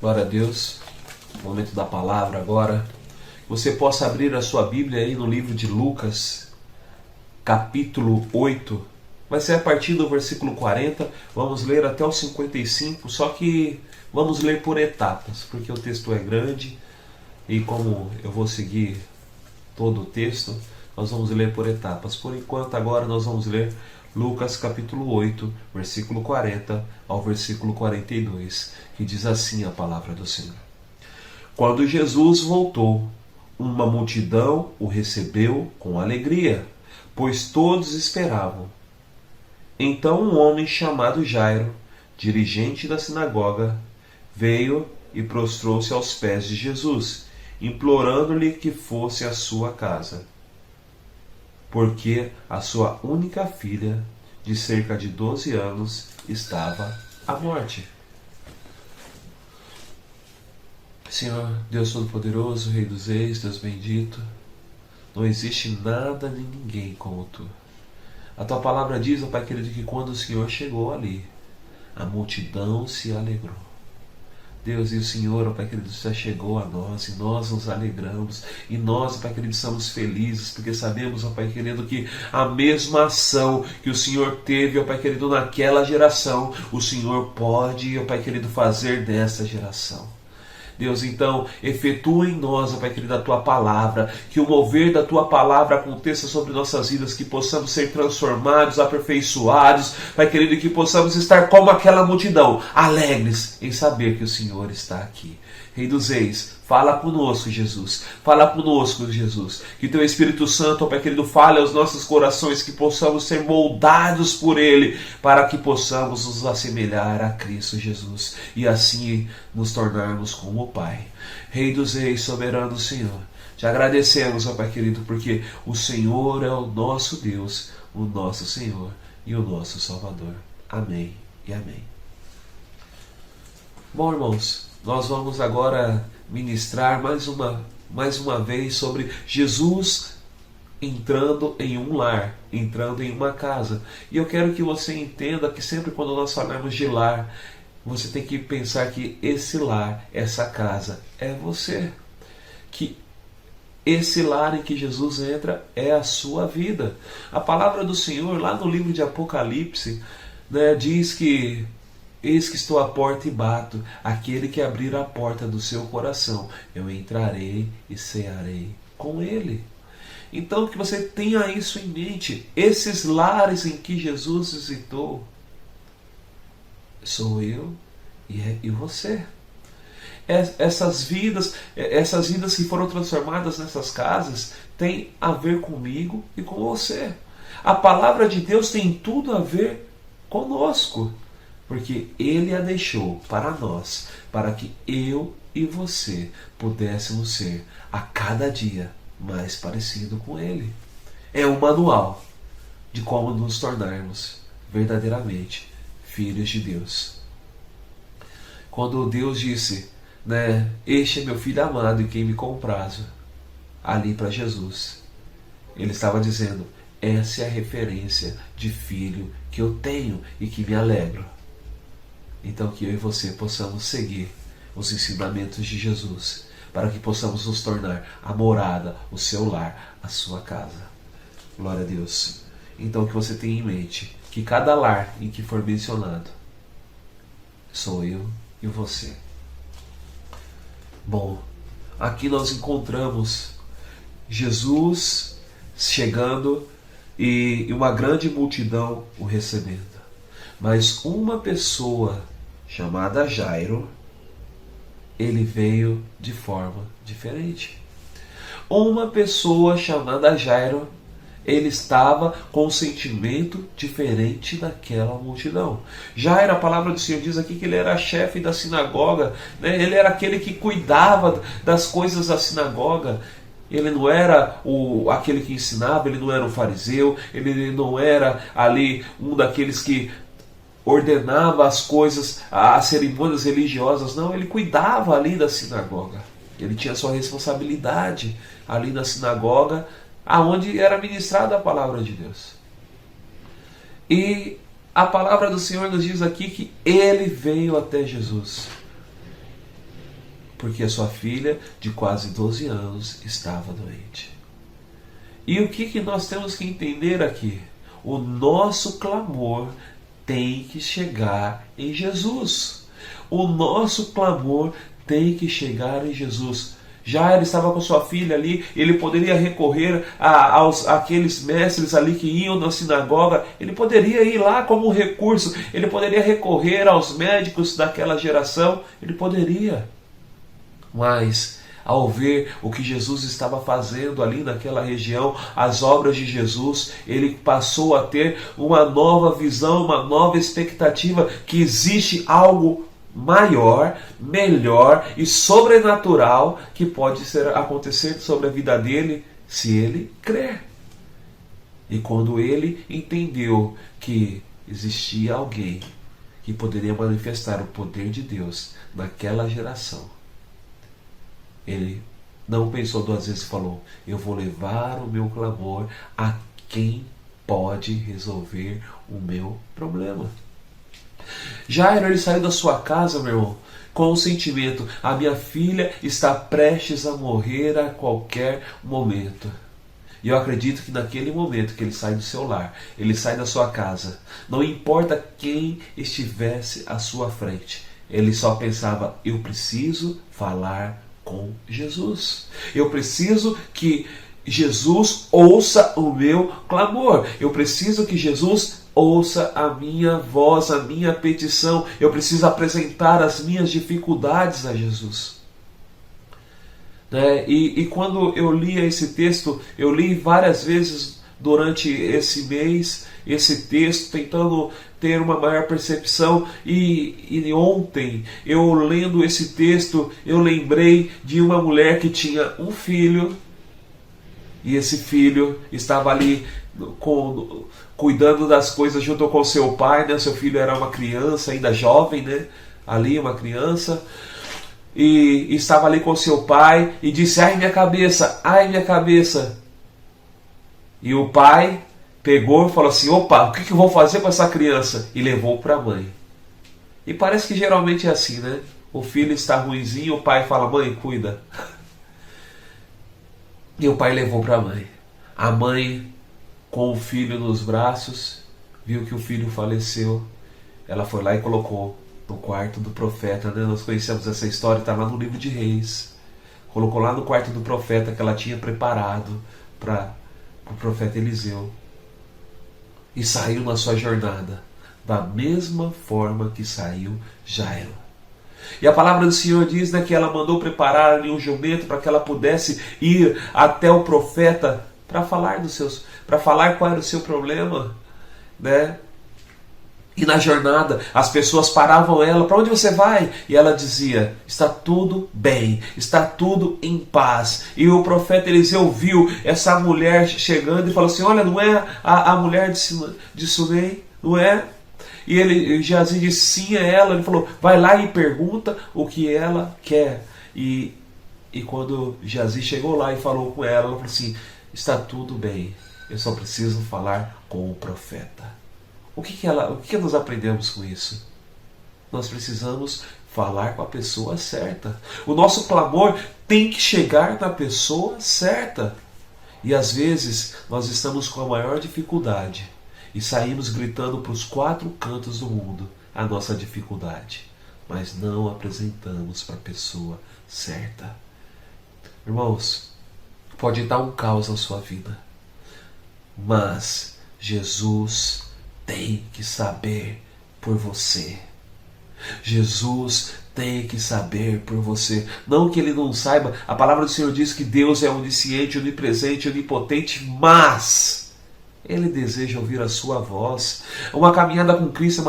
Glória a Deus. Momento da palavra agora. Você possa abrir a sua Bíblia aí no livro de Lucas, capítulo 8. Vai ser a partir do versículo 40. Vamos ler até o 55, só que vamos ler por etapas, porque o texto é grande e como eu vou seguir todo o texto, nós vamos ler por etapas. Por enquanto, agora nós vamos ler Lucas capítulo 8, versículo 40 ao versículo 42, que diz assim a palavra do Senhor. Quando Jesus voltou, uma multidão o recebeu com alegria, pois todos esperavam. Então um homem chamado Jairo, dirigente da sinagoga, veio e prostrou-se aos pés de Jesus, implorando-lhe que fosse à sua casa, porque a sua única filha, de cerca de 12 anos, estava à morte. Senhor, Deus Todo-Poderoso, Rei dos Reis, Deus bendito, não existe nada nem ninguém como Tu. A Tua palavra diz, ó Pai querido, que quando o Senhor chegou ali, a multidão se alegrou. Deus, e o Senhor, ó Pai querido, já chegou a nós e nós nos alegramos. E nós, ó Pai querido, somos felizes porque sabemos, ó Pai querido, que a mesma ação que o Senhor teve, ó Pai querido, naquela geração, o Senhor pode, ó Pai querido, fazer nessa geração. Deus, então, efetua em nós, ó Pai querido, a Tua palavra, que o mover da Tua palavra aconteça sobre nossas vidas, que possamos ser transformados, aperfeiçoados, Pai querido, e que possamos estar como aquela multidão, alegres em saber que o Senhor está aqui. Rei dos Reis, fala conosco, Jesus. Fala conosco, Jesus. Que Teu Espírito Santo, ó Pai querido, fale aos nossos corações, que possamos ser moldados por Ele, para que possamos nos assemelhar a Cristo Jesus, e assim nos tornarmos como o Pai. Rei dos Reis, soberano Senhor, te agradecemos, ó Pai querido, porque o Senhor é o nosso Deus, o nosso Senhor e o nosso Salvador. Amém e amém. Bom, irmãos, nós vamos agora ministrar mais uma vez sobre Jesus entrando em um lar, entrando em uma casa. E eu quero que você entenda que sempre quando nós falarmos de lar, você tem que pensar que esse lar, essa casa, é você. Que esse lar em que Jesus entra é a sua vida. A palavra do Senhor, lá no livro de Apocalipse, diz que eis que estou à porta e bato, aquele que abrir a porta do seu coração, eu entrarei e cearei com ele. Então que você tenha isso em mente. Esses lares em que Jesus visitou, sou eu e você. Essas vidas que foram transformadas nessas casas, têm a ver comigo e com você. A palavra de Deus tem tudo a ver conosco, porque Ele a deixou para nós, para que eu e você pudéssemos ser a cada dia mais parecido com Ele. É um manual de como nos tornarmos verdadeiramente filhos de Deus. Quando Deus disse, este é meu filho amado e quem me comprazo, ali para Jesus, Ele estava dizendo, essa é a referência de filho que eu tenho e que me alegro. Então que eu e você possamos seguir os ensinamentos de Jesus, para que possamos nos tornar a morada, o seu lar, a sua casa. Glória a Deus. Então que você tenha em mente que cada lar em que for mencionado, sou eu e você. Bom, aqui nós encontramos Jesus chegando e uma grande multidão o recebendo. Mas uma pessoa chamada Jairo, ele veio de forma diferente. Uma pessoa chamada Jairo, ele estava com um sentimento diferente daquela multidão. Jairo, a palavra do Senhor diz aqui que ele era chefe da sinagoga, ele era aquele que cuidava das coisas da sinagoga. Ele não era aquele que ensinava, ele não era um fariseu, ele não era ali um daqueles que ordenava as coisas, as cerimônias religiosas, não, ele cuidava ali da sinagoga. Ele tinha sua responsabilidade ali na sinagoga, aonde era ministrada a palavra de Deus. E a palavra do Senhor nos diz aqui que ele veio até Jesus. Porque a sua filha, de quase 12 anos, estava doente. E o que nós temos que entender aqui? O nosso clamor tem que chegar em Jesus. O nosso clamor tem que chegar em Jesus. Já ele estava com sua filha ali, ele poderia recorrer àqueles mestres ali que iam na sinagoga, ele poderia ir lá como um recurso, ele poderia recorrer aos médicos daquela geração, ele poderia. Mas, ao ver o que Jesus estava fazendo ali naquela região, as obras de Jesus, ele passou a ter uma nova visão, uma nova expectativa, que existe algo maior, melhor e sobrenatural que pode acontecer sobre a vida dele, se ele crer. E quando ele entendeu que existia alguém que poderia manifestar o poder de Deus naquela geração, ele não pensou duas vezes e falou: eu vou levar o meu clamor a quem pode resolver o meu problema. Jairo, ele saiu da sua casa, meu irmão, com o sentimento: a minha filha está prestes a morrer a qualquer momento. E eu acredito que naquele momento que ele sai do seu lar, ele sai da sua casa, não importa quem estivesse à sua frente, ele só pensava: eu preciso falar com Jesus. Eu preciso que Jesus ouça o meu clamor. Eu preciso que Jesus ouça a minha voz, a minha petição. Eu preciso apresentar as minhas dificuldades a Jesus. E quando eu lia esse texto, eu li várias vezes durante esse mês, esse texto, tentando ter uma maior percepção, e ontem, eu lendo esse texto, eu lembrei de uma mulher que tinha um filho, e esse filho estava ali cuidando das coisas junto com seu pai, né? Seu filho era uma criança, ainda jovem, né? Ali uma criança, e estava ali com seu pai, e disse: ai minha cabeça, ai minha cabeça. E o pai pegou e falou assim: opa, o que eu vou fazer com essa criança? E levou para a mãe. E parece que geralmente é assim, né? O filho está ruinzinho, o pai fala: mãe, cuida. E o pai levou para a mãe. A mãe, com o filho nos braços, viu que o filho faleceu. Ela foi lá e colocou no quarto do profeta, né? Nós conhecemos essa história, está lá no livro de Reis. Colocou lá no quarto do profeta, que ela tinha preparado para o profeta Eliseu. E saiu na sua jornada da mesma forma que saiu Jairo. E a palavra do Senhor diz, né, que ela mandou preparar ali um jumento para que ela pudesse ir até o profeta para falar qual era o seu problema, né? E na jornada as pessoas paravam ela: para onde você vai? E ela dizia: está tudo bem, está tudo em paz. E o profeta Eliseu viu essa mulher chegando e falou assim: olha, não é a mulher de Sunei, não é? E Geazi disse: sim, é ela. Ele falou: vai lá e pergunta o que ela quer. E quando Geazi chegou lá e falou com ela falou assim: está tudo bem, eu só preciso falar com o profeta. O que nós aprendemos com isso? Nós precisamos falar com a pessoa certa. O nosso clamor tem que chegar na pessoa certa. E às vezes nós estamos com a maior dificuldade e saímos gritando para os 4 cantos do mundo a nossa dificuldade, mas não apresentamos para a pessoa certa. Irmãos, pode dar um caos na sua vida, mas Jesus tem que saber por você. Jesus tem que saber por você. Não que ele não saiba. A palavra do Senhor diz que Deus é onisciente, onipresente, onipotente, mas Ele deseja ouvir a sua voz. Uma caminhada com Cristo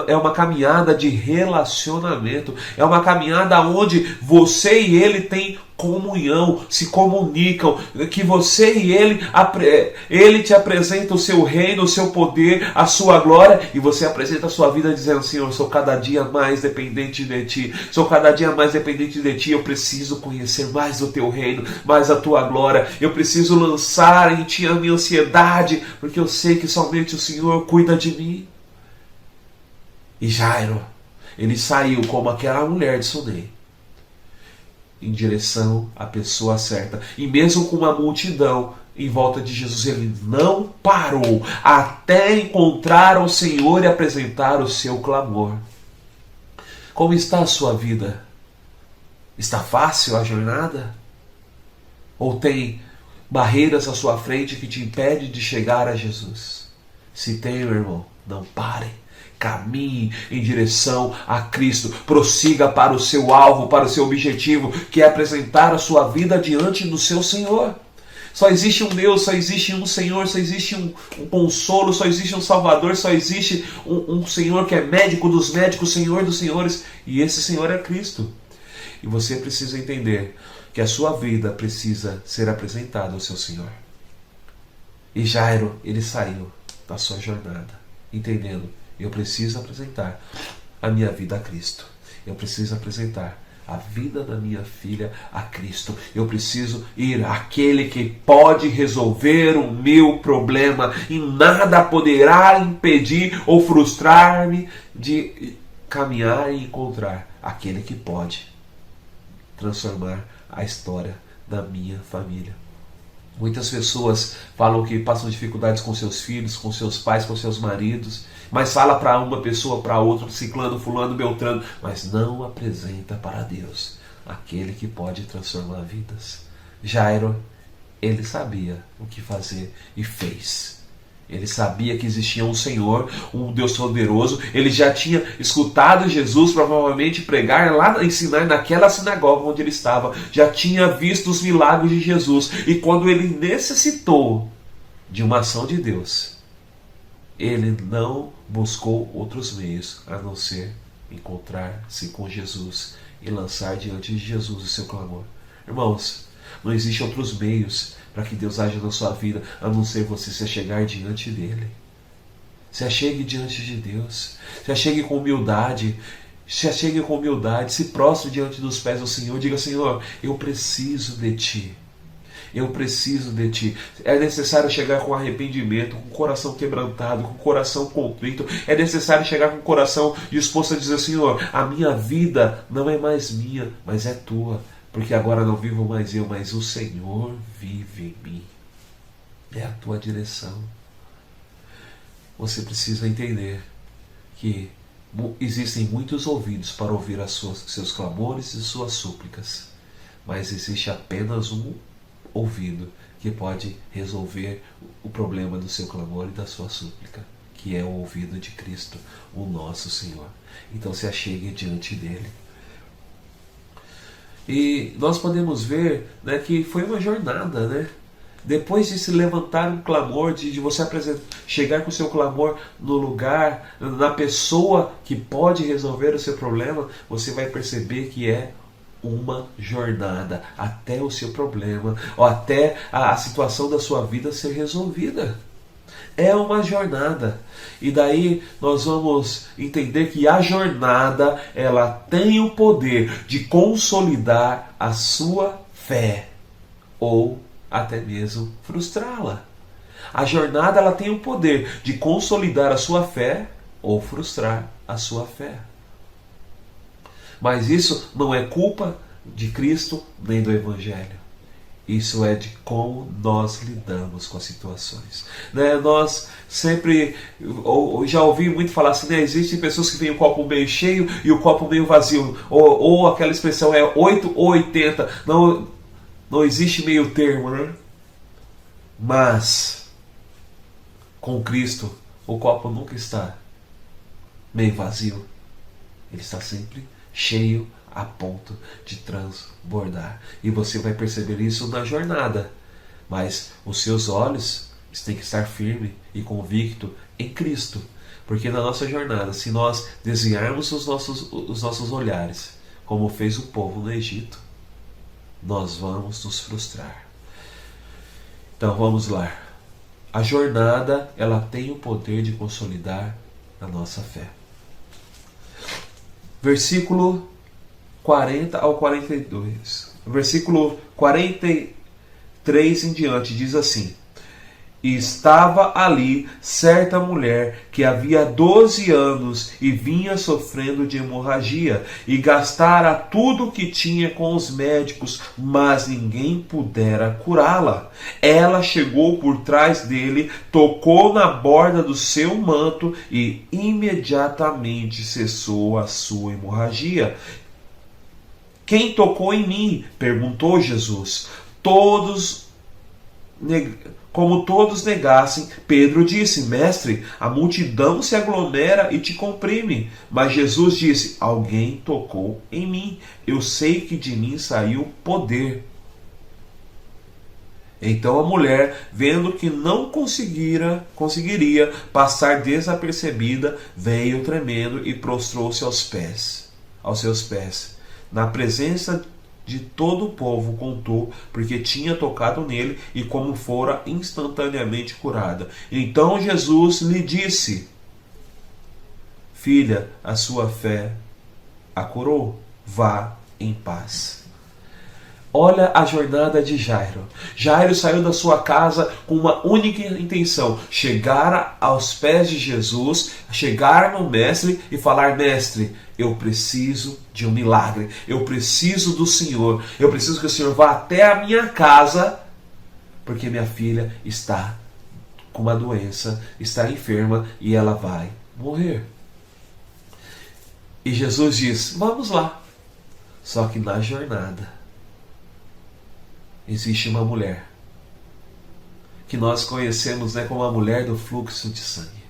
é uma caminhada de relacionamento. É uma caminhada onde você e Ele têm comunhão, se comunicam, que você e Ele te apresenta o seu reino, o seu poder, a sua glória, e você apresenta a sua vida dizendo: Senhor, sou cada dia mais dependente de Ti, sou cada dia mais dependente de Ti, eu preciso conhecer mais do Teu reino, mais a Tua glória, eu preciso lançar em Ti a minha ansiedade, porque eu sei que somente o Senhor cuida de mim. E Jairo, ele saiu como aquela mulher de Sunei, em direção à pessoa certa. E mesmo com uma multidão em volta de Jesus, ele não parou até encontrar o Senhor e apresentar o seu clamor. Como está a sua vida? Está fácil a jornada? Ou tem barreiras à sua frente que te impedem de chegar a Jesus? Se tem, meu irmão, não pare. Caminhe em direção a Cristo. Prossiga para o seu alvo, para o seu objetivo, que é apresentar a sua vida diante do seu Senhor. Só existe um Deus, só existe um Senhor, só existe um consolo, só existe um Salvador, só existe um Senhor que é médico dos médicos, Senhor dos senhores, e esse Senhor é Cristo. E você precisa entender que a sua vida precisa ser apresentada ao seu Senhor. E Jairo, ele saiu da sua jornada, entendendo, eu preciso apresentar a minha vida a Cristo. Eu preciso apresentar a vida da minha filha a Cristo. Eu preciso ir àquele que pode resolver o meu problema, e nada poderá impedir ou frustrar-me de caminhar e encontrar aquele que pode transformar a história da minha família. Muitas pessoas falam que passam dificuldades com seus filhos, com seus pais, com seus maridos, mas fala para uma pessoa, para outra, ciclano, fulano, beltrano, mas não apresenta para Deus, aquele que pode transformar vidas. Jairo, ele sabia o que fazer e fez. Ele sabia que existia um Senhor, um Deus poderoso. Ele já tinha escutado Jesus provavelmente pregar lá, ensinar naquela sinagoga onde ele estava. Já tinha visto os milagres de Jesus. E quando ele necessitou de uma ação de Deus, ele não buscou outros meios a não ser encontrar-se com Jesus e lançar diante de Jesus o seu clamor. Irmãos, não existem outros meios para que Deus haja na sua vida, a não ser você se achegar diante dele. Se achegue diante de Deus. Se achegue com humildade. Se achegue com humildade. Se prostre diante dos pés do Senhor. Diga, Senhor, eu preciso de Ti. Eu preciso de Ti. É necessário chegar com arrependimento, com o coração quebrantado, com o coração contrito. É necessário chegar com o coração disposto a dizer, Senhor, a minha vida não é mais minha, mas é Tua. Porque agora não vivo mais eu, mas o Senhor vive em mim. É a Tua direção. Você precisa entender que existem muitos ouvidos para ouvir seus clamores e suas súplicas, mas existe apenas um ouvido que pode resolver o problema do seu clamor e da sua súplica, que é o ouvido de Cristo, o nosso Senhor. Então se achegue diante dele. E nós podemos ver, né, que foi uma jornada, né? Depois de se levantar um clamor, de você chegar com o seu clamor no lugar, na pessoa que pode resolver o seu problema, você vai perceber que é uma jornada até o seu problema, ou até a situação da sua vida ser resolvida. É uma jornada. E daí nós vamos entender que a jornada, ela tem o poder de consolidar a sua fé ou até mesmo frustrá-la. A jornada, ela tem o poder de consolidar a sua fé ou frustrar a sua fé. Mas isso não é culpa de Cristo nem do Evangelho. Isso é de como nós lidamos com as situações. Né? Nós sempre, já ouvi muito falar assim, né? Existem pessoas que têm o copo meio cheio e o copo meio vazio. Ou aquela expressão é 8 ou 80. Não existe meio termo, né? Mas, com Cristo, o copo nunca está meio vazio. Ele está sempre cheio a ponto de transbordar. E você vai perceber isso na jornada. Mas os seus olhos têm que estar firmes e convictos em Cristo. Porque na nossa jornada, se nós desviarmos os nossos olhares, como fez o povo no Egito, nós vamos nos frustrar. Então vamos lá. A jornada, ela tem o poder de consolidar a nossa fé. Versículo 40 ao 42. Versículo 43 em diante diz assim: E estava ali certa mulher que havia 12 anos e vinha sofrendo de hemorragia, e gastara tudo o que tinha com os médicos, mas ninguém pudera curá-la. Ela chegou por trás dele, tocou na borda do seu manto e imediatamente cessou a sua hemorragia. Quem tocou em mim? Perguntou Jesus. Como todos negassem, Pedro disse: Mestre, a multidão se aglomera e te comprime. Mas Jesus disse: alguém tocou em mim. Eu sei que de mim saiu poder. Então a mulher, vendo que não conseguiria passar desapercebida, veio tremendo e prostrou-se aos seus pés. Na presença de todo o povo contou, porque tinha tocado nele e como fora instantaneamente curada. Então Jesus lhe disse: Filha, a sua fé a curou. Vá em paz. Olha a jornada de Jairo. Jairo saiu da sua casa com uma única intenção: chegar aos pés de Jesus, chegar no Mestre e falar: Mestre, eu preciso de um milagre, eu preciso do Senhor, eu preciso que o Senhor vá até a minha casa, porque minha filha está com uma doença, está enferma e ela vai morrer. E Jesus diz: vamos lá. Só que na jornada existe uma mulher que nós conhecemos, como a mulher do fluxo de sangue.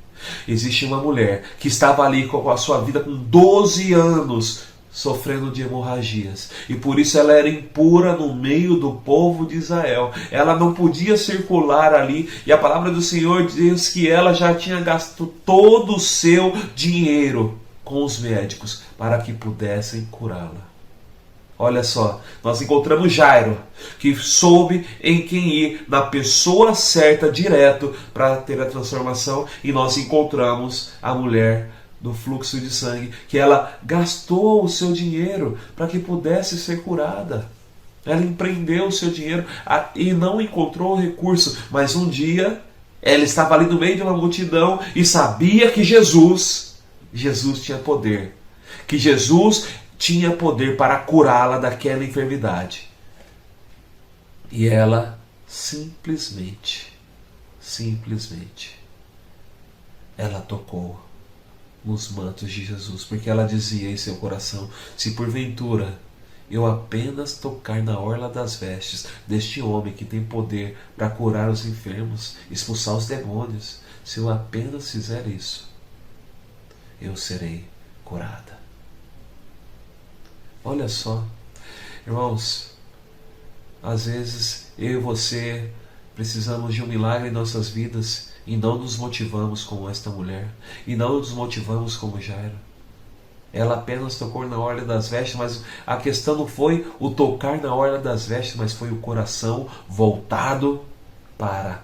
Existe uma mulher que estava ali com a sua vida com 12 anos sofrendo de hemorragias, e por isso ela era impura no meio do povo de Israel. Ela não podia circular ali, e a palavra do Senhor diz que ela já tinha gasto todo o seu dinheiro com os médicos para que pudessem curá-la. Olha só, nós encontramos Jairo, que soube em quem ir, na pessoa certa, direto, para ter a transformação. E nós encontramos a mulher do fluxo de sangue, que ela gastou o seu dinheiro para que pudesse ser curada. Ela empreendeu o seu dinheiro e não encontrou recurso. Mas um dia, ela estava ali no meio de uma multidão e sabia que Jesus tinha poder. Que Jesus tinha poder para curá-la daquela enfermidade. E ela simplesmente, ela tocou nos mantos de Jesus, porque ela dizia em seu coração: se porventura eu apenas tocar na orla das vestes deste homem que tem poder para curar os enfermos, expulsar os demônios, se eu apenas fizer isso, eu serei curada. Olha só, irmãos, às vezes eu e você precisamos de um milagre em nossas vidas e não nos motivamos como esta mulher, e não nos motivamos como Jairo. Ela apenas tocou na orla das vestes, mas a questão não foi o tocar na orla das vestes, mas foi o coração voltado para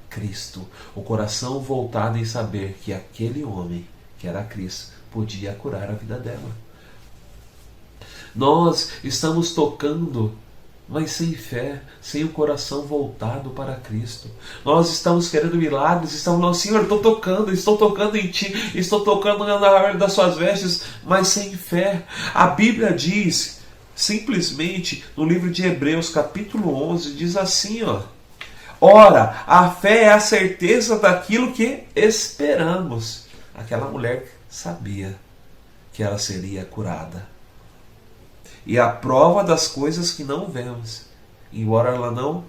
Cristo. O coração voltado em saber que aquele homem, que era Cristo, podia curar a vida dela. Nós estamos tocando, mas sem fé, sem o coração voltado para Cristo. Nós estamos querendo milagres, estamos falando: Senhor, estou tocando em Ti, estou tocando na orla das Suas vestes, mas sem fé. A Bíblia diz, simplesmente, no livro de Hebreus, capítulo 11, diz assim, ora, a fé é a certeza daquilo que esperamos. Aquela mulher sabia que ela seria curada. E a prova das coisas que não vemos. Embora ela não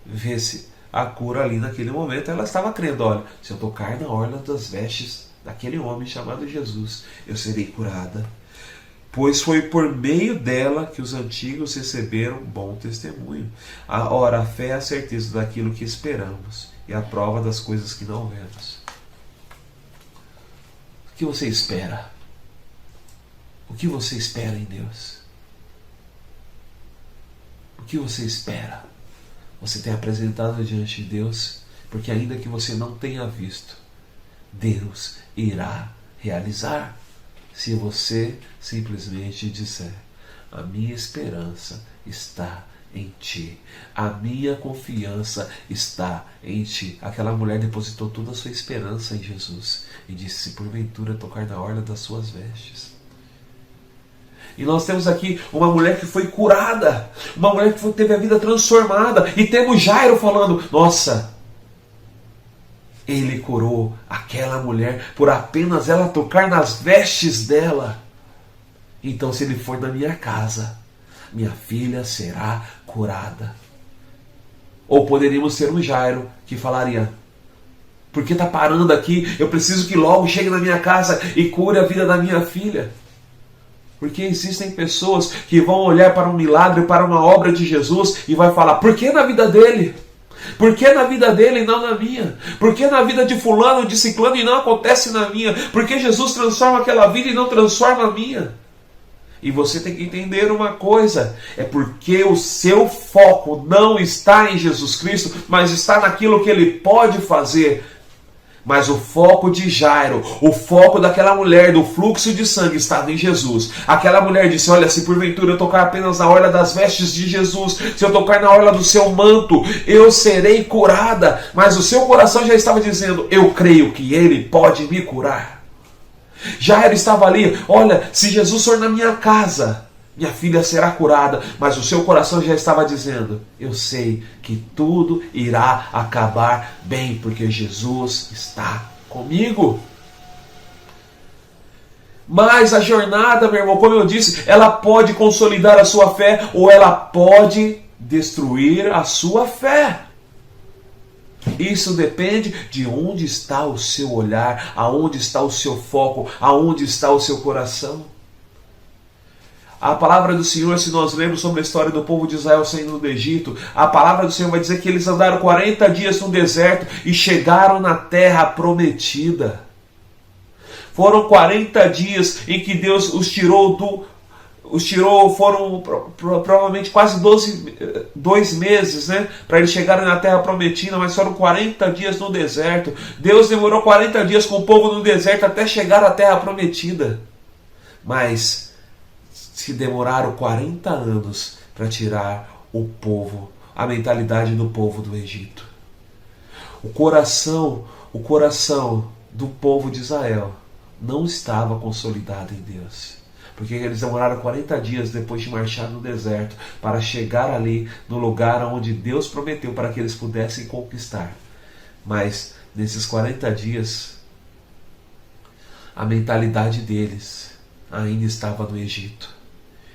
visse a cura ali naquele momento, ela estava crendo: olha, se eu tocar na orla das vestes daquele homem chamado Jesus, eu serei curada. Pois foi por meio dela que os antigos receberam bom testemunho. Ora, a fé é a certeza daquilo que esperamos e a prova das coisas que não vemos. O que você espera? O que você espera em Deus? O que você espera? Você tem apresentado diante de Deus, porque ainda que você não tenha visto, Deus irá realizar, se você simplesmente disser: a minha esperança está em ti. A minha confiança está em ti. Aquela mulher depositou toda a sua esperança em Jesus e disse: se porventura tocar na orla das suas vestes. E nós temos aqui uma mulher que foi curada, uma mulher que teve a vida transformada, e temos Jairo falando: nossa, ele curou aquela mulher por apenas ela tocar nas vestes dela. Então, se ele for na minha casa, minha filha será curada. Ou poderíamos ser um Jairo que falaria: por que está parando aqui? Eu preciso que logo chegue na minha casa e cure a vida da minha filha. Porque existem pessoas que vão olhar para um milagre, para uma obra de Jesus e vai falar: por que na vida dele? Por que na vida dele e não na minha? Por que na vida de fulano, de ciclano e não acontece na minha? Por que Jesus transforma aquela vida e não transforma a minha? E você tem que entender uma coisa: é porque o seu foco não está em Jesus Cristo, mas está naquilo que ele pode fazer. Mas o foco de Jairo, o foco daquela mulher do fluxo de sangue estava em Jesus. Aquela mulher disse: olha, se porventura eu tocar apenas na orla das vestes de Jesus, se eu tocar na orla do seu manto, eu serei curada. Mas o seu coração já estava dizendo: eu creio que ele pode me curar. Jairo estava ali: olha, se Jesus for na minha casa, minha filha será curada. Mas o seu coração já estava dizendo: eu sei que tudo irá acabar bem, porque Jesus está comigo. Mas a jornada, meu irmão, como eu disse, ela pode consolidar a sua fé ou ela pode destruir a sua fé. Isso depende de onde está o seu olhar, aonde está o seu foco, aonde está o seu coração. A palavra do Senhor, se nós lermos sobre a história do povo de Israel saindo do Egito, a palavra do Senhor vai dizer que eles andaram 40 dias no deserto e chegaram na terra prometida. Foram 40 dias em que Deus os tirou, foram provavelmente quase 2 meses, né, para eles chegarem na terra prometida, mas foram 40 dias no deserto. Deus demorou 40 dias com o povo no deserto até chegar à terra prometida. Mas se demoraram 40 anos para tirar o povo, a mentalidade do povo do Egito. O coração do povo de Israel não estava consolidado em Deus. Porque eles demoraram 40 dias depois de marchar no deserto para chegar ali no lugar onde Deus prometeu para que eles pudessem conquistar. Mas nesses 40 dias, a mentalidade deles ainda estava no Egito.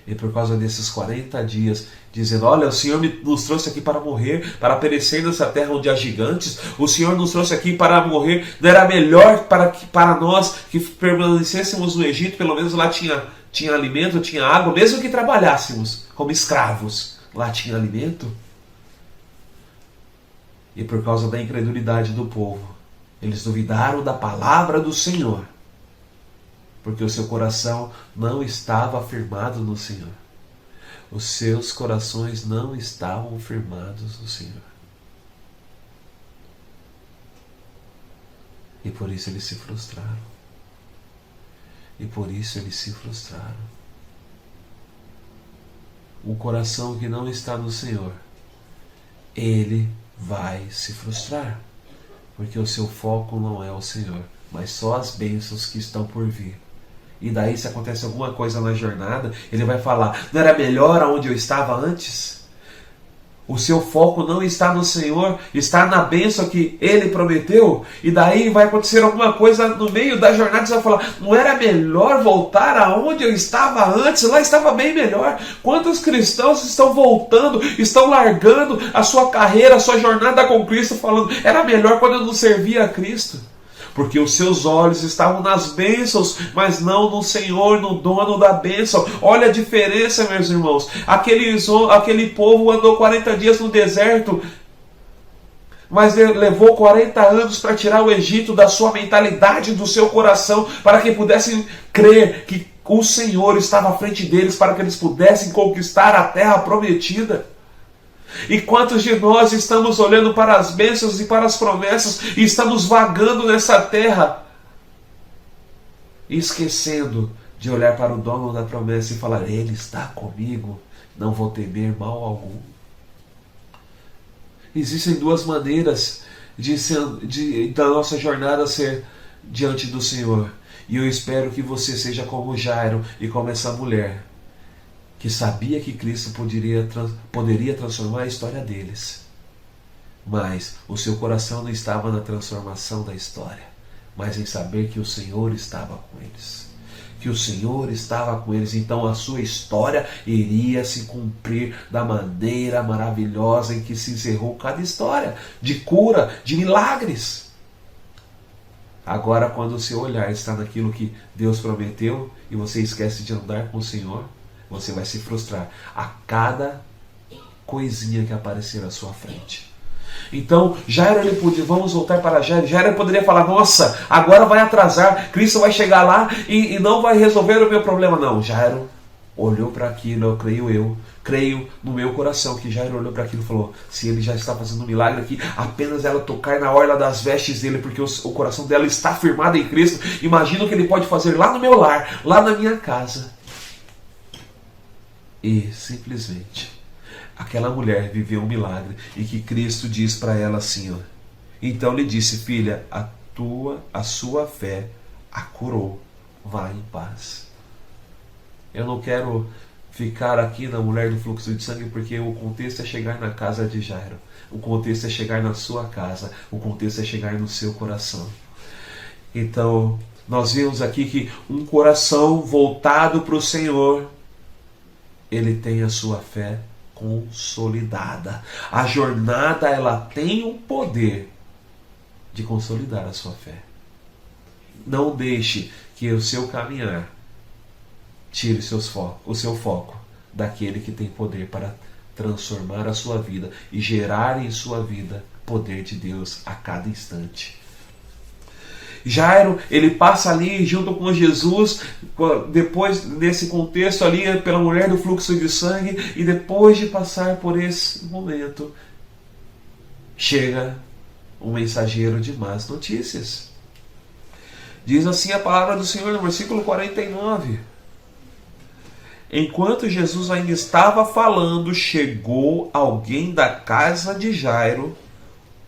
E por causa desses 40 dias, dizendo: olha, o Senhor nos trouxe aqui para morrer, para perecer nessa terra onde há gigantes. O Senhor nos trouxe aqui para morrer. Não era melhor para nós que permanecêssemos no Egito? Pelo menos lá tinha alimento, tinha água, mesmo que trabalhássemos como escravos. Lá tinha alimento. E por causa da incredulidade do povo, eles duvidaram da palavra do Senhor. Porque o seu coração não estava firmado no Senhor. Os seus corações não estavam firmados no Senhor. E por isso eles se frustraram. O coração que não está no Senhor, ele vai se frustrar. Porque o seu foco não é o Senhor, mas só as bênçãos que estão por vir. E daí, se acontece alguma coisa na jornada, ele vai falar: não era melhor aonde eu estava antes? O seu foco não está no Senhor, está na bênção que Ele prometeu. E daí vai acontecer alguma coisa no meio da jornada e você vai falar: não era melhor voltar aonde eu estava antes? Lá estava bem melhor. Quantos cristãos estão voltando, estão largando a sua carreira, a sua jornada com Cristo, falando: era melhor quando eu não servia a Cristo? Porque os seus olhos estavam nas bênçãos, mas não no Senhor, no dono da bênção. Olha a diferença, meus irmãos. Aquele povo andou 40 dias no deserto, mas levou 40 anos para tirar o Egito da sua mentalidade, do seu coração, para que pudessem crer que o Senhor estava à frente deles, para que eles pudessem conquistar a terra prometida. E quantos de nós estamos olhando para as bênçãos e para as promessas e estamos vagando nessa terra, esquecendo de olhar para o dono da promessa e falar: Ele está comigo, não vou temer mal algum. Existem duas maneiras da nossa jornada ser diante do Senhor. E eu espero que você seja como Jairo e como essa mulher, que sabia que Cristo poderia transformar a história deles. Mas o seu coração não estava na transformação da história, mas em saber que o Senhor estava com eles. Que o Senhor estava com eles, então a sua história iria se cumprir da maneira maravilhosa em que se encerrou cada história, de cura, de milagres. Agora, quando o seu olhar está naquilo que Deus prometeu e você esquece de andar com o Senhor, você vai se frustrar a cada coisinha que aparecer à sua frente. Então, vamos voltar para Jairo. Jairo poderia falar: nossa, agora vai atrasar, Cristo vai chegar lá e não vai resolver o meu problema. Não, Jairo olhou para aquilo, creio no meu coração que Jairo olhou para aquilo e falou: se ele já está fazendo um milagre aqui, apenas ela tocar na orla das vestes dele, porque o coração dela está firmado em Cristo, imagina o que ele pode fazer lá no meu lar, lá na minha casa. E simplesmente aquela mulher viveu um milagre, e que Cristo diz para ela assim, ó, então lhe disse: filha, a sua fé a curou, vá em paz. Eu não quero ficar aqui na mulher do fluxo de sangue, porque o contexto é chegar na casa de Jairo, o contexto é chegar na sua casa, o contexto é chegar no seu coração. Então nós vemos aqui que um coração voltado para o Senhor, ele tem a sua fé consolidada. A jornada, ela tem o poder de consolidar a sua fé. Não deixe que o seu caminhar tire o seu foco daquele que tem poder para transformar a sua vida e gerar em sua vida poder de Deus a cada instante. Jairo, ele passa ali junto com Jesus, depois nesse contexto ali, pela mulher do fluxo de sangue, e depois de passar por esse momento, chega um mensageiro de más notícias. Diz assim a palavra do Senhor no versículo 49. Enquanto Jesus ainda estava falando, chegou alguém da casa de Jairo,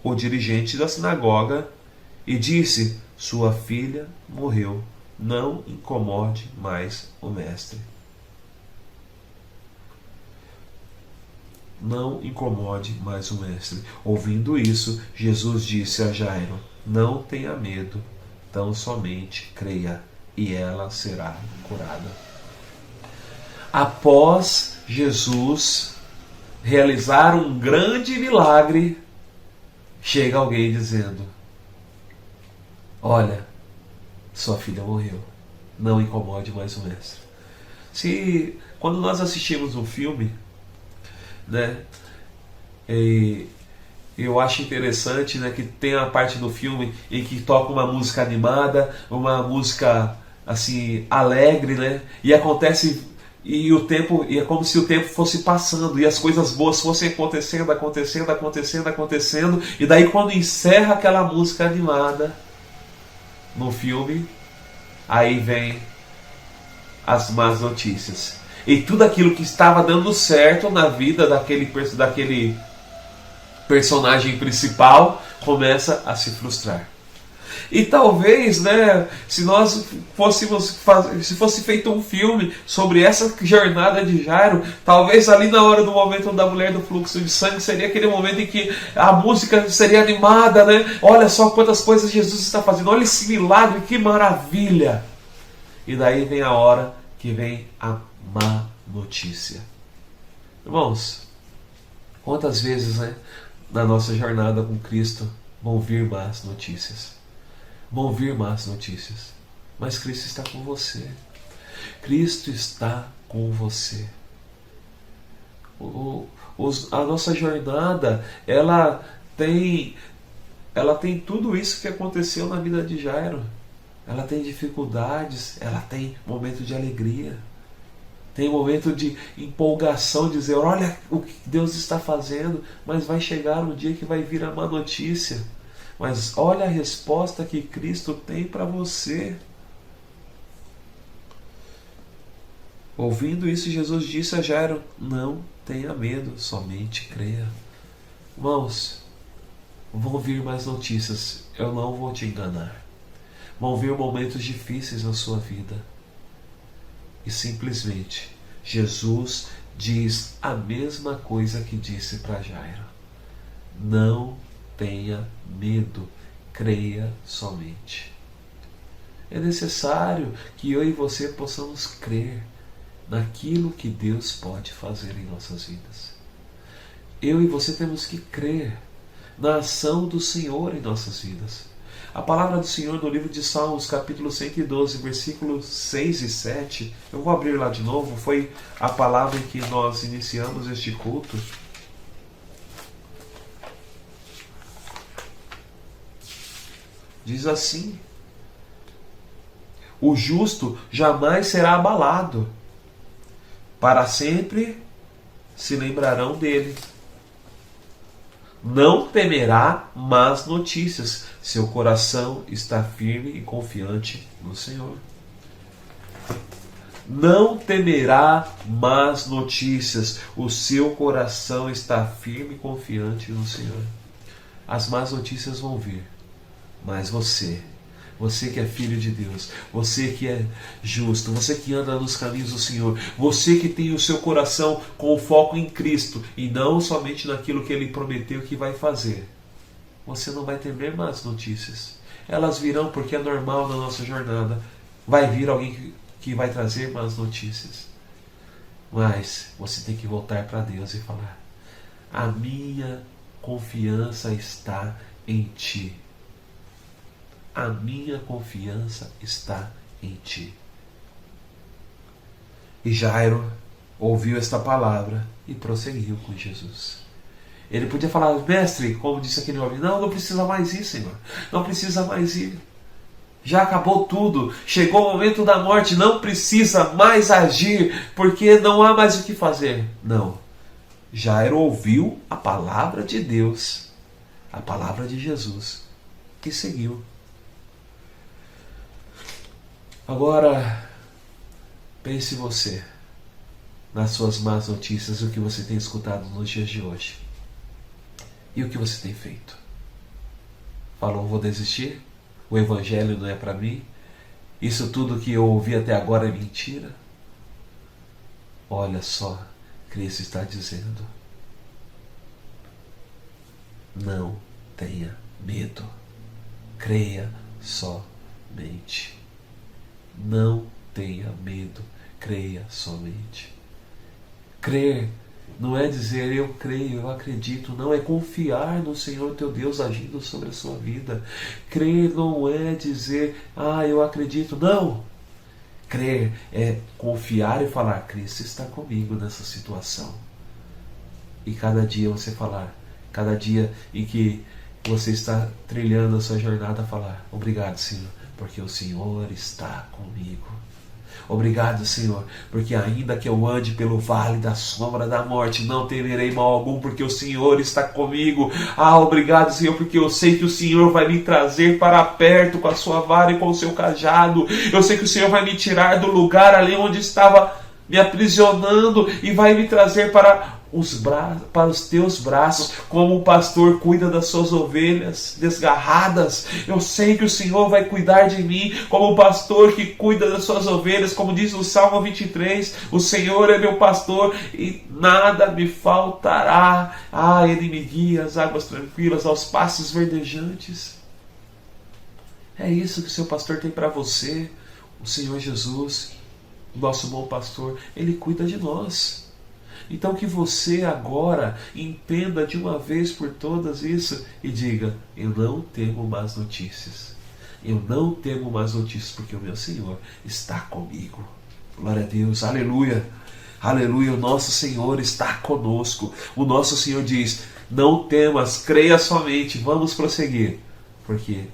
o dirigente da sinagoga, e disse: sua filha morreu, não incomode mais o mestre. Não incomode mais o mestre. Ouvindo isso, Jesus disse a Jairo: não tenha medo, tão somente creia, e ela será curada. Após Jesus realizar um grande milagre, chega alguém dizendo: olha, sua filha morreu, não incomode mais o mestre. Quando nós assistimos um filme, né, eu acho interessante, né, que tem a parte do filme em que toca uma música animada, uma música assim alegre, né, e acontece, e é como se o tempo fosse passando e as coisas boas fossem acontecendo, e daí quando encerra aquela música animada no filme, aí vem as más notícias. E tudo aquilo que estava dando certo na vida daquele personagem principal começa a se frustrar. E talvez, né, se fosse feito um filme sobre essa jornada de Jairo, talvez ali na hora do momento da mulher do fluxo de sangue seria aquele momento em que a música seria animada, né? Olha só quantas coisas Jesus está fazendo, olha esse milagre, que maravilha! E daí vem a hora que vem a má notícia. Irmãos, quantas vezes, né, na nossa jornada com Cristo vão vir más notícias? Vão vir más notícias, mas Cristo está com você. Cristo está com você. A nossa jornada, ela tem tudo isso que aconteceu na vida de Jairo. Ela tem dificuldades, ela tem momento de alegria, tem momento de empolgação, dizer: olha o que Deus está fazendo, mas vai chegar um dia que vai vir a má notícia. Mas olha a resposta que Cristo tem para você. Ouvindo isso, Jesus disse a Jairo: não tenha medo, somente creia. Irmãos, vão vir mais notícias, eu não vou te enganar. Vão vir momentos difíceis na sua vida. E simplesmente, Jesus diz a mesma coisa que disse para Jairo. Não tenha medo, creia somente. É necessário que eu e você possamos crer naquilo que Deus pode fazer em nossas vidas. Eu e você temos que crer na ação do Senhor em nossas vidas. A palavra do Senhor no livro de Salmos, capítulo 112, versículos 6 e 7, eu vou abrir lá de novo, foi a palavra em que nós iniciamos este culto. Diz assim: o justo jamais será abalado, para sempre se lembrarão dele. Não temerá más notícias, seu coração está firme e confiante no Senhor. Não temerá más notícias, o seu coração está firme e confiante no Senhor. As más notícias vão vir, mas você que é filho de Deus, você que é justo, você que anda nos caminhos do Senhor, você que tem o seu coração com foco em Cristo e não somente naquilo que Ele prometeu que vai fazer, você não vai temer más notícias. Elas virão porque é normal na nossa jornada. Vai vir alguém que vai trazer más notícias. Mas você tem que voltar para Deus e falar: a minha confiança está em Ti. A minha confiança está em Ti. E Jairo ouviu esta palavra e prosseguiu com Jesus. Ele podia falar: mestre, como disse aquele homem, não precisa mais ir, Senhor. Não precisa mais ir. Já acabou tudo. Chegou o momento da morte. Não precisa mais agir, porque não há mais o que fazer. Não. Jairo ouviu a palavra de Deus, a palavra de Jesus, e seguiu. Agora, pense você nas suas más notícias, o que você tem escutado nos dias de hoje. E o que você tem feito? Falou: vou desistir? O evangelho não é para mim? Isso tudo que eu ouvi até agora é mentira? Olha só, Cristo está dizendo: não tenha medo, creia somente. Não tenha medo, creia somente. Crer não é dizer eu creio, eu acredito. Não, é confiar no Senhor teu Deus agindo sobre a sua vida. Crer não é dizer eu acredito. Não. Crer é confiar e falar: Cristo está comigo nessa situação. E cada dia você falar, cada dia em que você está trilhando a sua jornada, falar: obrigado, Senhor, porque o Senhor está comigo. Obrigado, Senhor, porque ainda que eu ande pelo vale da sombra da morte, não temerei mal algum, porque o Senhor está comigo. Obrigado, Senhor, porque eu sei que o Senhor vai me trazer para perto com a sua vara e com o seu cajado. Eu sei que o Senhor vai me tirar do lugar ali onde estava me aprisionando e vai me trazer para os teus braços, como o pastor cuida das suas ovelhas desgarradas. Eu sei que o Senhor vai cuidar de mim como o pastor que cuida das suas ovelhas, como diz o Salmo 23, o Senhor é meu pastor e nada me faltará. Ele me guia às águas tranquilas, aos pastos verdejantes. É isso que o seu pastor tem para você. O Senhor Jesus, nosso bom pastor, Ele cuida de nós. Então que você agora entenda de uma vez por todas isso e diga: eu não temo más notícias. Eu não temo más notícias, porque o meu Senhor está comigo. Glória a Deus, aleluia. Aleluia, o nosso Senhor está conosco. O nosso Senhor diz: não temas, creia somente. Vamos prosseguir, porque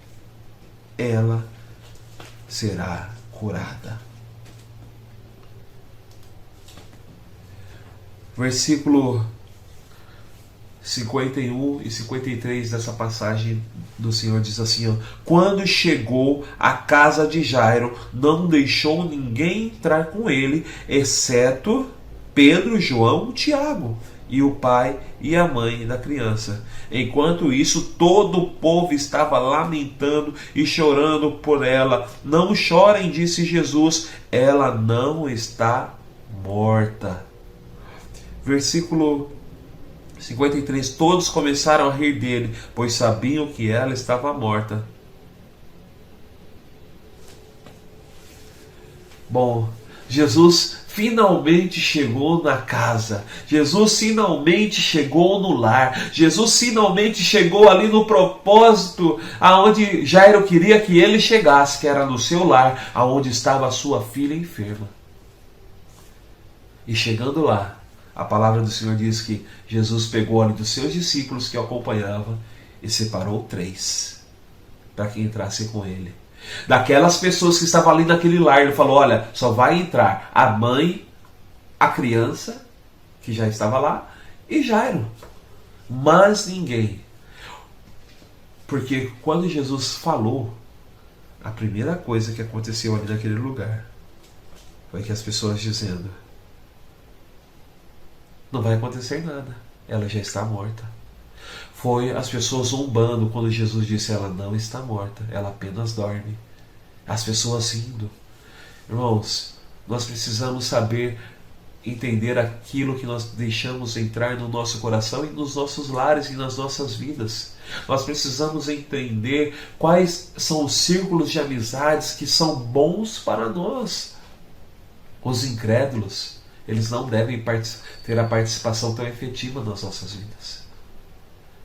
ela será curada. Versículo 51 e 53 dessa passagem do Senhor diz assim: quando chegou à casa de Jairo, não deixou ninguém entrar com ele, exceto Pedro, João e Tiago, e o pai e a mãe da criança. Enquanto isso, todo o povo estava lamentando e chorando por ela. Não chorem, disse Jesus, ela não está morta. Versículo 53. Todos começaram a rir dele, pois sabiam que ela estava morta. Bom, Jesus finalmente chegou na casa. Jesus finalmente chegou no lar. Jesus finalmente chegou ali no propósito aonde Jairo queria que ele chegasse, que era no seu lar, aonde estava a sua filha enferma. E chegando lá, a palavra do Senhor diz que Jesus pegou ali dos seus discípulos que o acompanhavam e separou 3 para que entrasse com ele. Daquelas pessoas que estavam ali naquele lar, ele falou, olha, só vai entrar a mãe, a criança, que já estava lá, e Jairo. Mas ninguém. Porque quando Jesus falou, a primeira coisa que aconteceu ali naquele lugar foi que as pessoas dizendo, não vai acontecer nada, ela já está morta. Foi as pessoas zombando quando Jesus disse, ela não está morta, ela apenas dorme. As pessoas rindo. Irmãos, nós precisamos saber entender aquilo que nós deixamos entrar no nosso coração e nos nossos lares e nas nossas vidas. Nós precisamos entender quais são os círculos de amizades que são bons para nós. Os incrédulos, eles não devem ter a participação tão efetiva nas nossas vidas.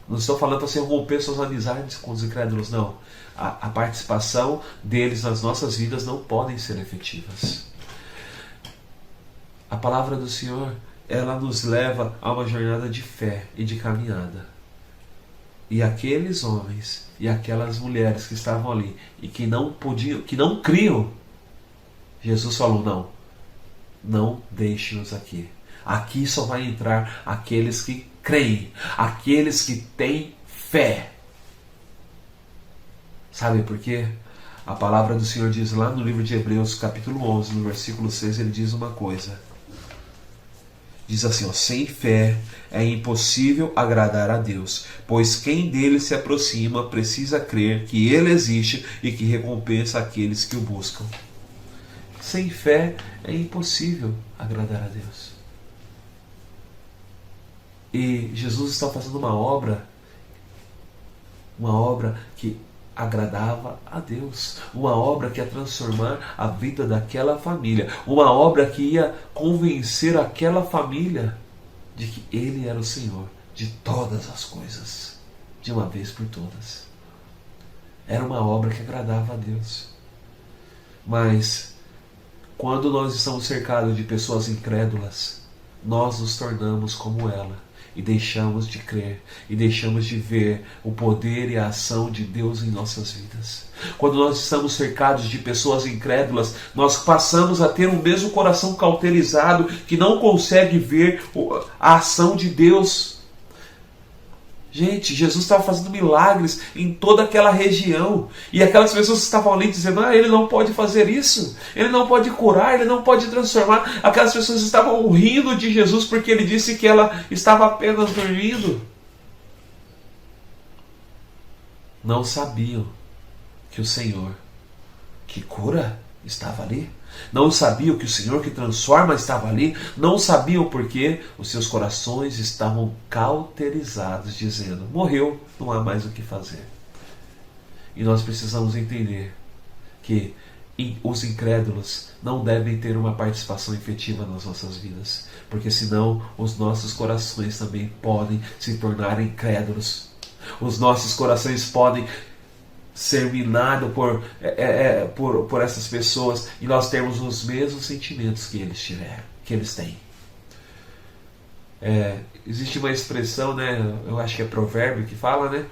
Não estou falando para você romper suas amizades com os incrédulos, não. A participação deles nas nossas vidas não podem ser efetivas. A palavra do Senhor, ela nos leva a uma jornada de fé e de caminhada. E aqueles homens e aquelas mulheres que estavam ali e que não podiam, que não criam, Jesus falou, não deixe-nos aqui. Aqui só vai entrar aqueles que creem, aqueles que têm fé. Sabe por quê? A palavra do Senhor diz lá no livro de Hebreus, capítulo 11, no versículo 6, ele diz uma coisa. Diz assim, sem fé é impossível agradar a Deus, pois quem dele se aproxima precisa crer que ele existe e que recompensa aqueles que o buscam. Sem fé é impossível agradar a Deus. E Jesus está fazendo uma obra que agradava a Deus, uma obra que ia transformar a vida daquela família, uma obra que ia convencer aquela família de que Ele era o Senhor de todas as coisas, de uma vez por todas. Era uma obra que agradava a Deus. Mas quando nós estamos cercados de pessoas incrédulas, nós nos tornamos como ela. E deixamos de crer, e deixamos de ver o poder e a ação de Deus em nossas vidas. Quando nós estamos cercados de pessoas incrédulas, nós passamos a ter o mesmo coração cauterizado, que não consegue ver a ação de Deus. Gente, Jesus estava fazendo milagres em toda aquela região. E aquelas pessoas que estavam ali dizendo, ele não pode fazer isso. Ele não pode curar, ele não pode transformar. Aquelas pessoas estavam rindo de Jesus porque ele disse que ela estava apenas dormindo. Não sabiam que o Senhor que cura estava ali. Não sabiam que o Senhor que transforma estava ali. Não sabiam porque os seus corações estavam cauterizados, dizendo, morreu, não há mais o que fazer. E nós precisamos entender que os incrédulos não devem ter uma participação efetiva nas nossas vidas, porque senão os nossos corações também podem se tornar incrédulos. Os nossos corações podem ser minado por essas pessoas e nós temos os mesmos sentimentos que eles têm. Existe uma expressão, eu acho que é provérbio que fala,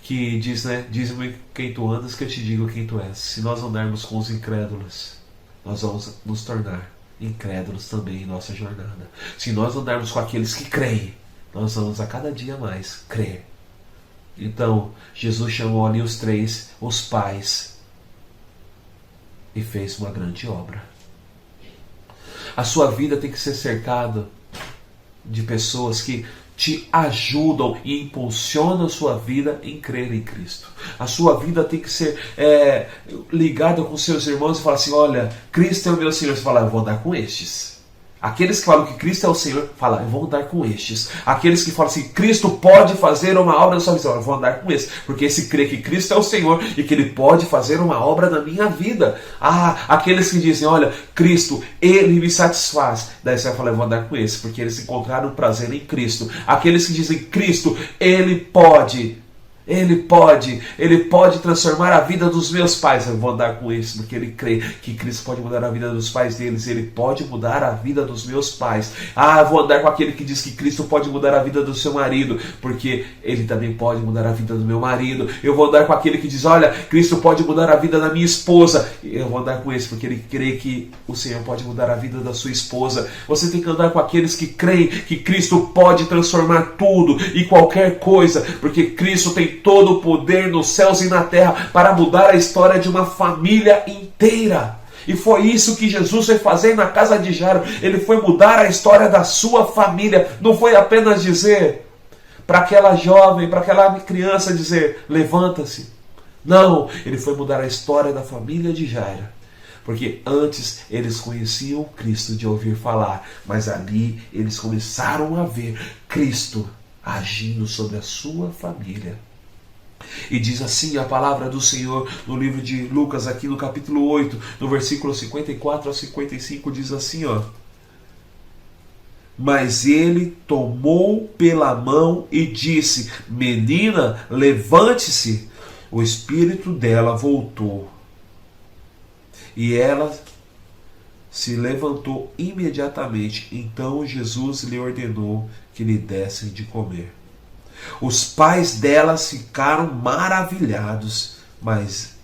que diz, diz-me quem tu andas que eu te digo quem tu és. Se nós andarmos com os incrédulos, nós vamos nos tornar incrédulos também em nossa jornada. Se nós andarmos com aqueles que creem, nós vamos a cada dia mais crer. Então, Jesus chamou ali os 3, os pais, e fez uma grande obra. A sua vida tem que ser cercada de pessoas que te ajudam e impulsionam a sua vida em crer em Cristo. A sua vida tem que ser ligada com seus irmãos e falar assim, olha, Cristo é o meu Senhor. Você fala, eu vou andar com estes. Aqueles que falam que Cristo é o Senhor, falam, eu vou andar com estes. Aqueles que falam assim, Cristo pode fazer uma obra na sua vida, eu vou andar com esse. Porque esse crê que Cristo é o Senhor e que Ele pode fazer uma obra na minha vida. Aqueles que dizem, olha, Cristo, Ele me satisfaz. Daí você vai falar, eu vou andar com esse, porque eles encontraram prazer em Cristo. Aqueles que dizem, Cristo, Ele pode transformar a vida dos meus pais. Eu vou andar com isso, porque ele crê que Cristo pode mudar a vida dos pais deles. Ele pode mudar a vida dos meus pais. Eu vou andar com aquele que diz que Cristo pode mudar a vida do seu marido, porque ele também pode mudar a vida do meu marido. Eu vou andar com aquele que diz, olha, Cristo pode mudar a vida da minha esposa. Eu vou andar com esse, porque ele crê que o Senhor pode mudar a vida da sua esposa. Você tem que andar com aqueles que creem que Cristo pode transformar tudo e qualquer coisa, porque Cristo tem todo o poder nos céus e na terra para mudar a história de uma família inteira. E foi isso que Jesus foi fazer na casa de Jairo. Ele foi mudar a história da sua família. Não foi apenas dizer para aquela jovem, para aquela criança dizer, levanta-se. Não, ele foi mudar a história da família de Jairo. Porque antes eles conheciam Cristo de ouvir falar, mas ali eles começaram a ver Cristo agindo sobre a sua família. E diz assim a palavra do Senhor no livro de Lucas, aqui no capítulo 8, no versículo 54 a 55, diz assim, mas ele tomou pela mão e disse, menina, levante-se. O espírito dela voltou e ela se levantou imediatamente. Então Jesus lhe ordenou que lhe dessem de comer. Os pais delas ficaram maravilhados, mas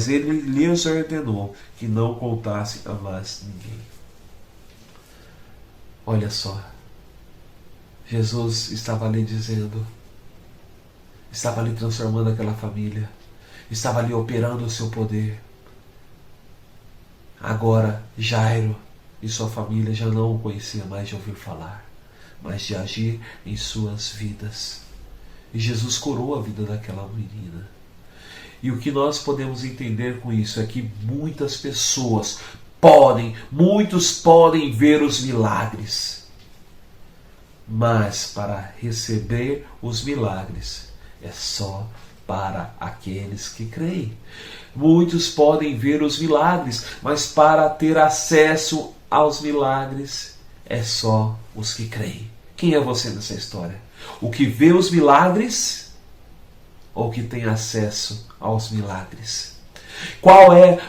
ele lhes ordenou que não contassem a mais ninguém. Olha só, Jesus estava ali dizendo, estava ali transformando aquela família, estava ali operando o seu poder. Agora Jairo e sua família já não o conhecia mais de ouvir falar, mas de agir em suas vidas. E Jesus curou a vida daquela menina. E o que nós podemos entender com isso é que muitas pessoas muitos podem ver os milagres, mas para receber os milagres é só para aqueles que creem. Muitos podem ver os milagres, mas para ter acesso aos milagres é só os que creem. Quem é você nessa história? O que vê os milagres ou o que tem acesso aos milagres? Qual é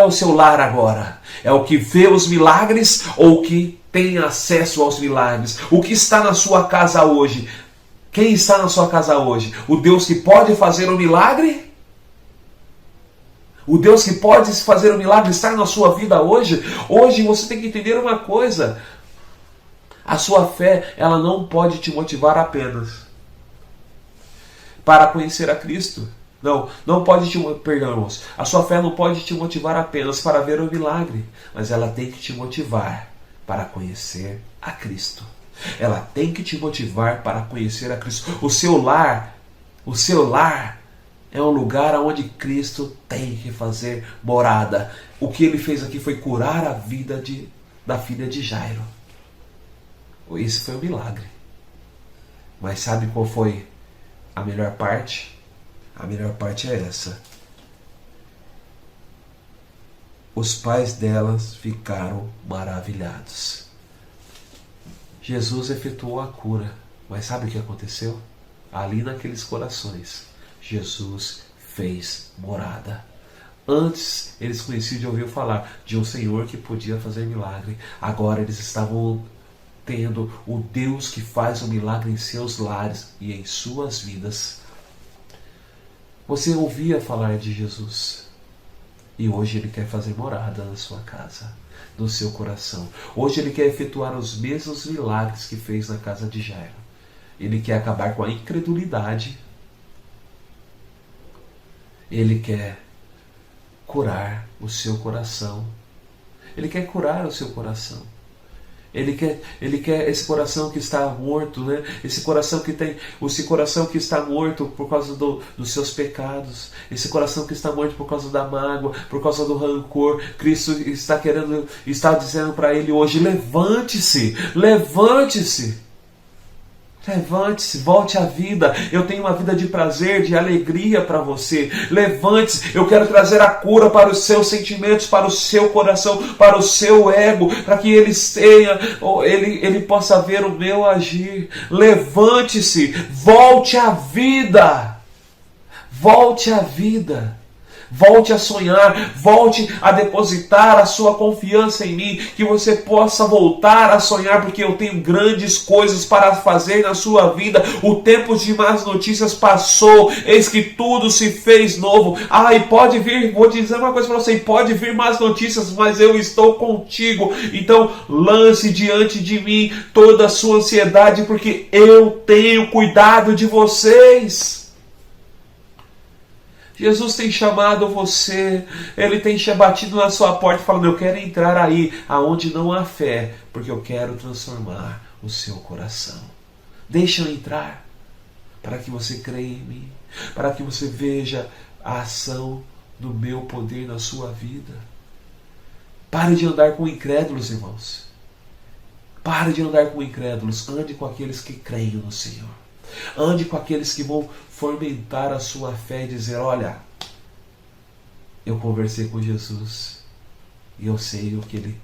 o seu lar agora? É o que vê os milagres ou o que tem acesso aos milagres? O que está na sua casa hoje? Quem está na sua casa hoje? O Deus que pode fazer o milagre? O Deus que pode fazer o milagre está na sua vida hoje? Hoje você tem que entender uma coisa. A sua fé, ela não pode te motivar apenas para conhecer a Cristo. Não pode te motivar, irmãos. A sua fé não pode te motivar apenas para ver o milagre, mas ela tem que te motivar para conhecer a Cristo. Ela tem que te motivar para conhecer a Cristo. O seu lar é um lugar onde Cristo tem que fazer morada. O que ele fez aqui foi curar a vida da filha de Jairo. Esse foi o milagre. Mas sabe qual foi a melhor parte? A melhor parte é essa. Os pais delas ficaram maravilhados. Jesus efetuou a cura, mas sabe o que aconteceu? Ali naqueles corações, Jesus fez morada. Antes eles conheciam de ouvir falar de um Senhor que podia fazer milagre. Agora eles estavam tendo o Deus que faz o milagre em seus lares e em suas vidas. Você ouvia falar de Jesus e hoje Ele quer fazer morada na sua casa, no seu coração. Hoje Ele quer efetuar os mesmos milagres que fez na casa de Jairo. Ele quer acabar com a incredulidade. Ele quer curar o seu coração. Ele quer curar o seu coração. Ele quer esse coração que está morto, né? Esse coração que está morto por causa dos seus pecados. Esse coração que está morto por causa da mágoa, por causa do rancor. Cristo está dizendo para ele hoje: levante-se, levante-se. Levante-se, volte à vida. Eu tenho uma vida de prazer, de alegria para você. Levante-se, eu quero trazer a cura para os seus sentimentos, para o seu coração, para o seu ego, para que ele possa ver o meu agir. Levante-se, volte à vida. Volte à vida. Volte a sonhar, volte a depositar a sua confiança em mim, que você possa voltar a sonhar, porque eu tenho grandes coisas para fazer na sua vida. O tempo de más notícias passou, eis que tudo se fez novo. E pode vir, vou dizer uma coisa para você, pode vir más notícias, mas eu estou contigo. Então lance diante de mim toda a sua ansiedade, porque eu tenho cuidado de vocês. Jesus tem chamado você, Ele tem batido na sua porta falando: eu quero entrar aí, aonde não há fé, porque eu quero transformar o seu coração. Deixa eu entrar, para que você creia em mim, para que você veja a ação do meu poder na sua vida. Pare de andar com incrédulos, irmãos. Pare de andar com incrédulos, ande com aqueles que creem no Senhor. Ande com aqueles que vão fomentar a sua fé e dizer: olha, eu conversei com Jesus e eu sei o que Ele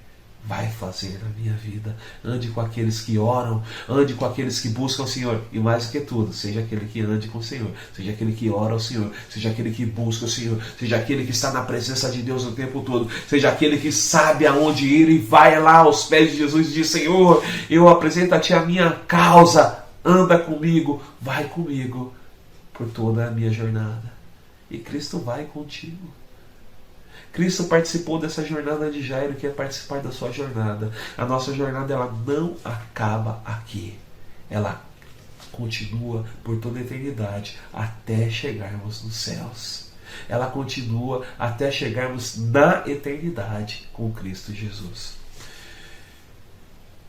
vai fazer na minha vida. Ande com aqueles que oram, ande com aqueles que buscam o Senhor. E mais do que tudo, seja aquele que ande com o Senhor, seja aquele que ora ao Senhor, seja aquele que busca o Senhor, seja aquele que está na presença de Deus o tempo todo, seja aquele que sabe aonde ir e vai lá aos pés de Jesus e diz: Senhor, eu apresento a Ti a minha causa. Anda comigo, vai comigo por toda a minha jornada. E Cristo vai contigo. Cristo participou dessa jornada de Jairo, quer participar da sua jornada. A nossa jornada, ela não acaba aqui. Ela continua por toda a eternidade, até chegarmos nos céus. Ela continua até chegarmos na eternidade com Cristo Jesus.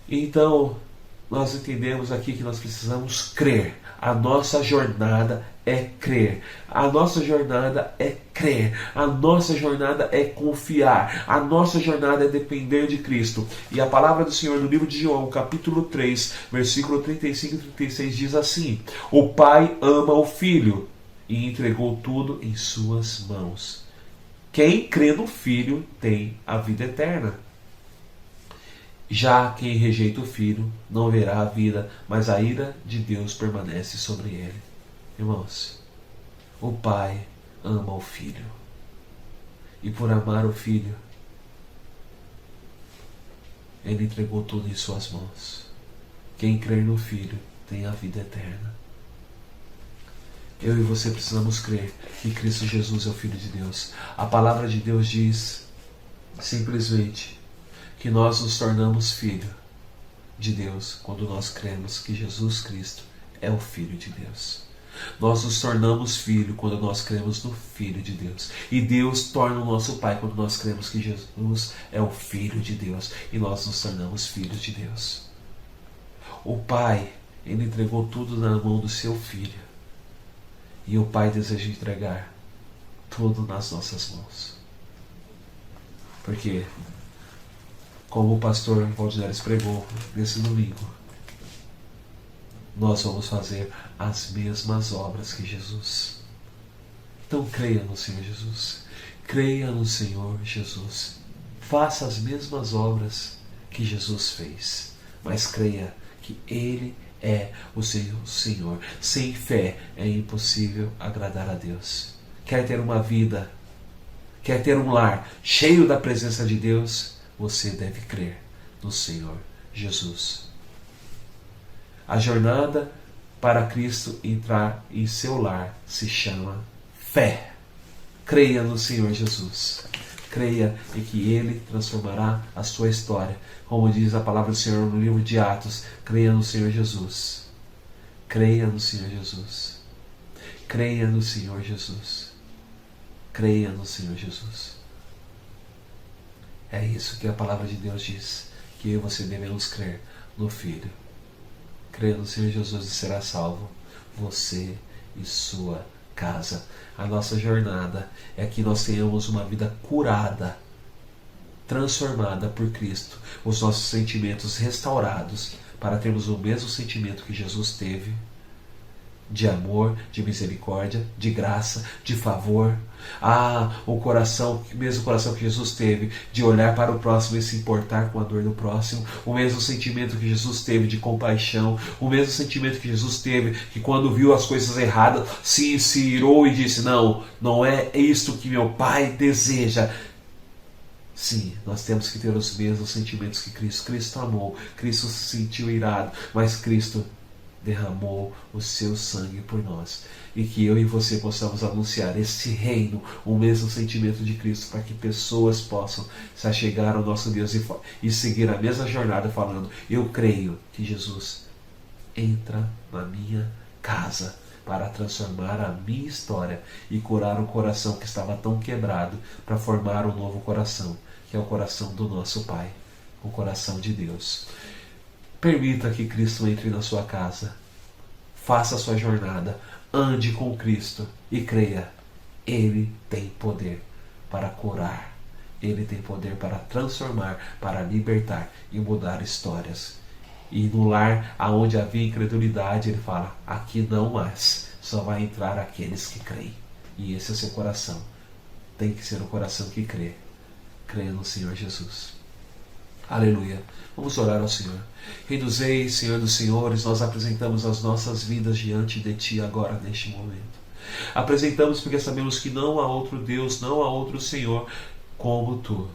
Então, nós entendemos aqui que nós precisamos crer. A nossa jornada é crer. A nossa jornada é crer. A nossa jornada é confiar. A nossa jornada é depender de Cristo. E a palavra do Senhor no livro de João, capítulo 3, versículo 35 e 36 diz assim: o Pai ama o Filho e entregou tudo em suas mãos. Quem crê no Filho tem a vida eterna. Já quem rejeita o Filho não verá a vida, mas a ira de Deus permanece sobre ele. Irmãos, o Pai ama o Filho. E por amar o Filho, Ele entregou tudo em suas mãos. Quem crer no Filho tem a vida eterna. Eu e você precisamos crer que Cristo Jesus é o Filho de Deus. A palavra de Deus diz simplesmente que nós nos tornamos filho de Deus quando nós cremos que Jesus Cristo é o Filho de Deus. Nós nos tornamos filho quando nós cremos no Filho de Deus. E Deus torna o nosso Pai quando nós cremos que Jesus é o Filho de Deus. E nós nos tornamos filhos de Deus. O Pai, Ele entregou tudo na mão do seu Filho. E o Pai deseja entregar tudo nas nossas mãos. Porque, como o pastor Valdineres pregou nesse domingo, nós vamos fazer as mesmas obras que Jesus. Então creia no Senhor Jesus. Creia no Senhor Jesus. Faça as mesmas obras que Jesus fez. Mas creia que Ele é o seu Senhor. Sem fé é impossível agradar a Deus. Quer ter uma vida, quer ter um lar cheio da presença de Deus? Você deve crer no Senhor Jesus. A jornada para Cristo entrar em seu lar se chama fé. Creia no Senhor Jesus. Creia em que Ele transformará a sua história. Como diz a palavra do Senhor no livro de Atos, creia no Senhor Jesus. Creia no Senhor Jesus. Creia no Senhor Jesus. Creia no Senhor Jesus. É isso que a palavra de Deus diz, que eu e você devemos crer no Filho. Crer no Senhor Jesus e será salvo, você e sua casa. A nossa jornada é que nós tenhamos uma vida curada, transformada por Cristo, os nossos sentimentos restaurados, para termos o mesmo sentimento que Jesus teve, de amor, de misericórdia, de graça, de favor. O coração, o mesmo coração que Jesus teve, de olhar para o próximo e se importar com a dor do próximo. O mesmo sentimento que Jesus teve de compaixão. O mesmo sentimento que Jesus teve, que quando viu as coisas erradas, se irou e disse, não é isto que meu Pai deseja. Sim, nós temos que ter os mesmos sentimentos que Cristo. Cristo amou, Cristo se sentiu irado, mas Cristo derramou o seu sangue por nós. E que eu e você possamos anunciar esse reino, o mesmo sentimento de Cristo, para que pessoas possam se achegar ao nosso Deus e seguir a mesma jornada falando, eu creio que Jesus entra na minha casa para transformar a minha história e curar o coração que estava tão quebrado, para formar um novo coração, que é o coração do nosso Pai, o coração de Deus. Permita que Cristo entre na sua casa. Faça a sua jornada. Ande com Cristo e creia. Ele tem poder para curar. Ele tem poder para transformar, para libertar e mudar histórias. E no lar onde havia incredulidade, ele fala, aqui não mais. Só vai entrar aqueles que creem. E esse é o seu coração. Tem que ser o coração que crê. Creia no Senhor Jesus. Aleluia. Vamos orar ao Senhor. Rei dos Reis, Senhor dos Senhores, nós apresentamos as nossas vidas diante de Ti agora, neste momento. Apresentamos porque sabemos que não há outro Deus, não há outro Senhor como Tu.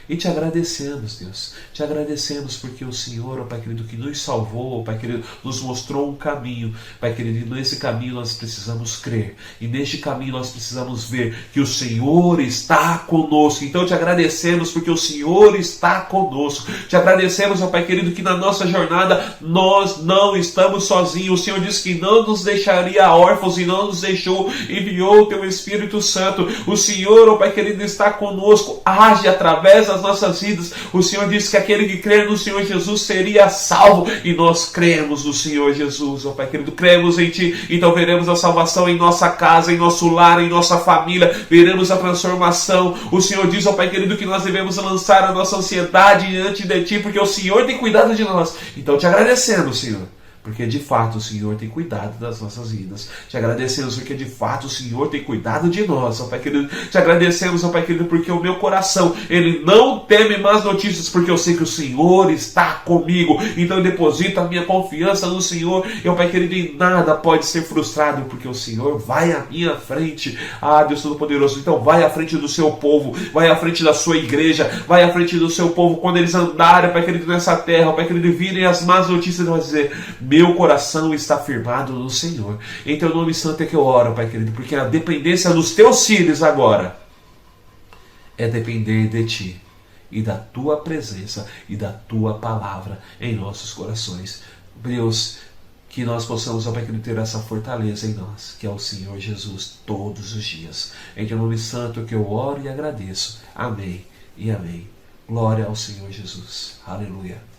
E te agradecemos, Deus. Te agradecemos porque o Senhor, ó Pai querido, que nos salvou, ó Pai querido, nos mostrou um caminho. Pai querido, e nesse caminho nós precisamos crer. E neste caminho nós precisamos ver que o Senhor está conosco. Então te agradecemos porque o Senhor está conosco. Te agradecemos, ó Pai querido, que na nossa jornada nós não estamos sozinhos. O Senhor disse que não nos deixaria órfãos e não nos deixou, enviou o Teu Espírito Santo. O Senhor, ó Pai querido, está conosco, age através das nossas vidas. O Senhor disse que aquele que crê no Senhor Jesus seria salvo, e nós cremos no Senhor Jesus, ó Pai querido, cremos em Ti, então veremos a salvação em nossa casa, em nosso lar, em nossa família, veremos a transformação. O Senhor diz, ó Pai querido, que nós devemos lançar a nossa ansiedade diante de Ti, porque o Senhor tem cuidado de nós. Então te agradecemos, Senhor, porque de fato o Senhor tem cuidado das nossas vidas. Te agradecemos porque de fato o Senhor tem cuidado de nós, ó Pai querido. Te agradecemos, ó Pai querido, porque o meu coração, ele não teme más notícias, porque eu sei que o Senhor está comigo. Então eu deposito a minha confiança no Senhor, e, ó Pai querido, em nada pode ser frustrado, porque o Senhor vai à minha frente. Deus Todo-Poderoso, então vai à frente do seu povo, vai à frente da sua igreja, vai à frente do seu povo, quando eles andarem, ó Pai querido, nessa terra, ó Pai querido, virem as más notícias, vai dizer, meu coração está firmado no Senhor. Em Teu nome santo é que eu oro, Pai querido, porque a dependência dos Teus filhos agora é depender de Ti e da Tua presença e da Tua palavra em nossos corações. Deus, que nós possamos, ó Pai querido, ter essa fortaleza em nós, que é o Senhor Jesus, todos os dias. Em Teu nome santo é que eu oro e agradeço. Amém e amém. Glória ao Senhor Jesus. Aleluia.